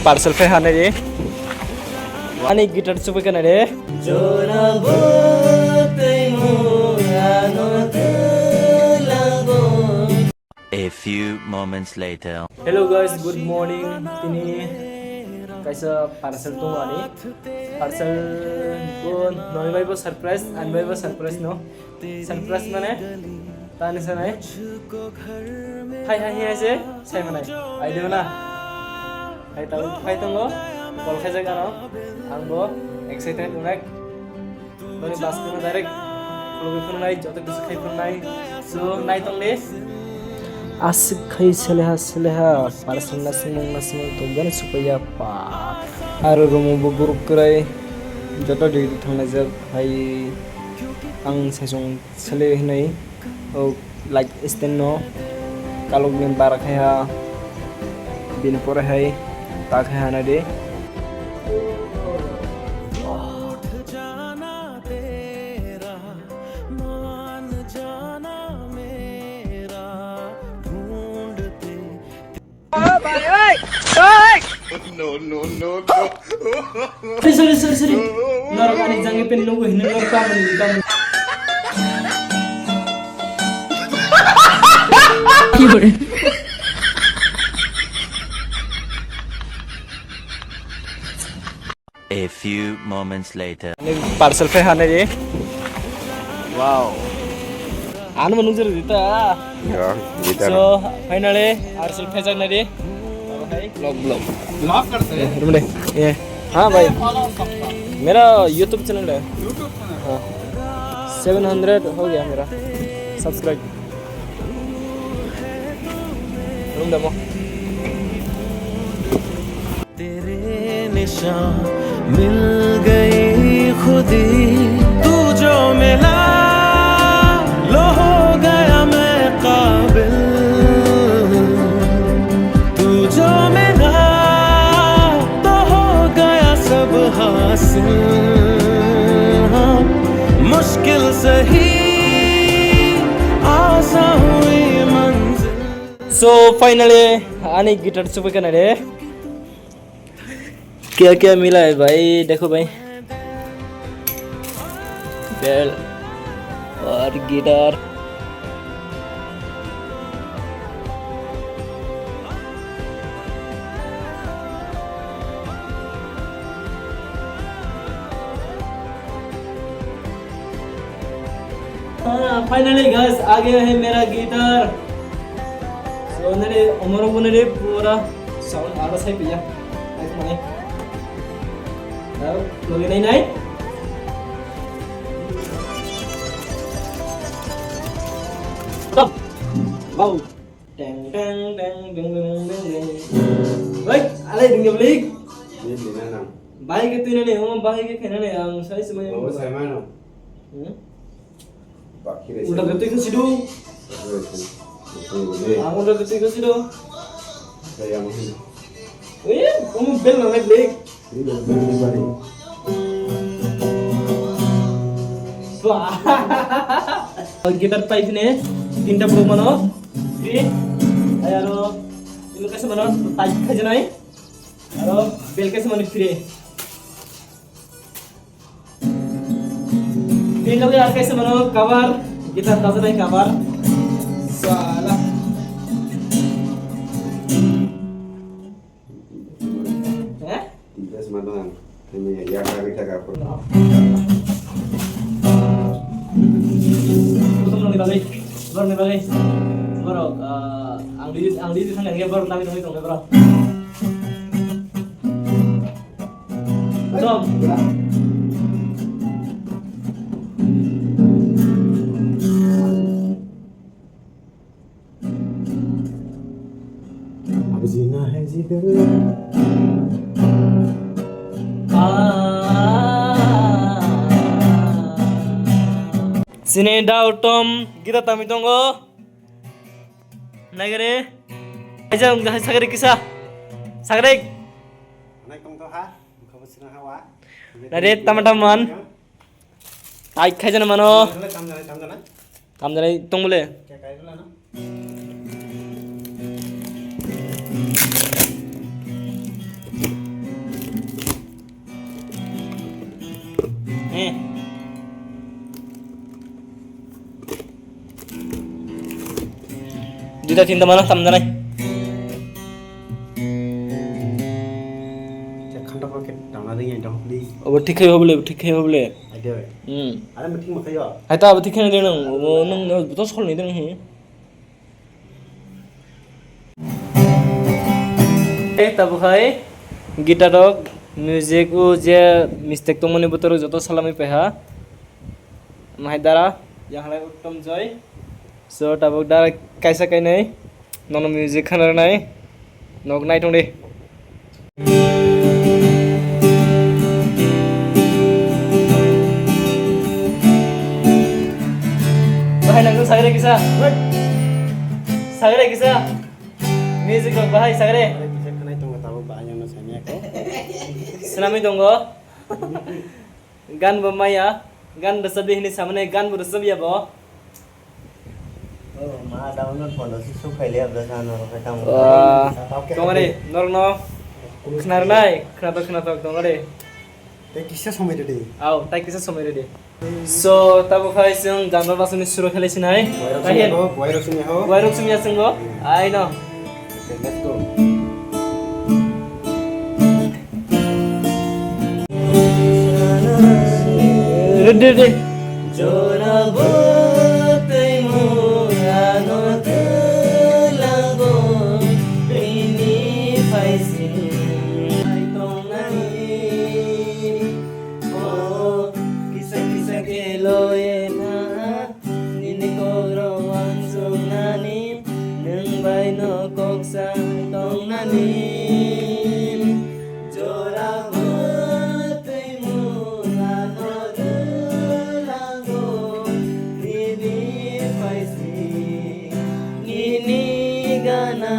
Parcel फै हाने रे अनि गिटार सबै कना रे जोना A few moments later. Hello guys, good morning. Tini kaisa parcel tu ani parcel bon noi bai bo surprise an bai bo surprise no surprise mane tani sanai hai hai hai se sai manai ai de na hai tango kol khaja gano angbo excited unak doni bas ko direct logi phone nai joto kisu khai phone nai so nai tong le asik khai seleha parcel nasing tonggan supaya pa aro romo buruk krai joto di thangna jak hai ang saisong sele hinai o like stand no kalog men barak ha bin pore hai ta kha na de No. Sorry. Normal jangan pen nunggu ini normal kamu. A few moments later. Parcel fai hane ye. Wow. Anu menunggu dita. Ya, gitu. So finally parcel fai jak na de. Blog करते हैं ये हाँ भाई मेरा YouTube channel है हाँ 700 हो गया मेरा सब्सक्राइब दमो तेरे निशान मिल गए खुदी तू जो मिला लो हो गया मैं काबिल जो मिला तो हो गया सब हासिल मुश्किल सही आसान हुई मंजिल सो फाइनली आने गिटार सुपर करना रे क्या मिला है भाई देखो भाई बेल और गिटार फाइनली गाइस आ गया है मेरा गिटार सो नरे उमरो बुने पूरा साउंड आवाज है पिया एक माने अब लगे नहीं stop wow dang wait alai ding balik Ini di mana? baik itu ini baik ke kena nih yang saya semuanya Oh, saya mana? udah ketik ke situ aku udah ketik ke situ Saya mau ini. kamu bel mana balik Ini dari balik. wah gitar type nih tinta pro mano free ayaro ini kasih mano type aja nih aro bel kasih mano free तीन लोग यार कैसे मनो cover guitar ताजा नहीं cover साला हैं Tiga semangat. Ini ya kami tak apa. तुम लोग निकाले बरो अंगली di sana ya bro tapi dong bro Tom Apa zina hai zikr? Sini daw Tom kita tami tunggu nagare aja sagare kisah sagare Anak kamu tahu ha? Kamu senang hawa? nare teman-teman ai khajan mano Tam jana. tam jana tong bole Kayak kayak dulu na. Dita tinta mana tamjanai. Khanda ko ke tamna ding ai dong li. Obo ठीक है होबले ठीक है होबले. Ai de. Are meeting ma khayo. Hai ta ठीक है then नों तो solve नहीं then he. तब है गिटारक म्यूजिक उ जे मिस्टेक तो मने बतर जतो सालामी पेहा माहिदारा याहला उत्तम जय सो तब दारा कैसा कै नै ननो म्यूजिक खानर नै नक नाइ थंदे बाहाय नंगो सागरे किसा म्यूजिक रक बाहाय सागरे Bisa kena tong tahu banyak na sanya ko. Selami donggo gan bemaya gan resabi ini samane gan beresab ya bo Oh, ma download photo si su khai le ab da sana ro ka tong. tongare norno khnarnai khnato tongare Te kisa samai de. au tai kisa somai de so tabo khai sing janro basuni suru khelechi nai kahin Boy ro sini ho. wairok sumya singo ai no Okay, let's go. Rede Jora botai mo ano telago ini faisi ai tong nani oh kisah keloena nini koro wansung nani neng bai no koksa tong nani Jora botai mo ano telago ini faisi ini gana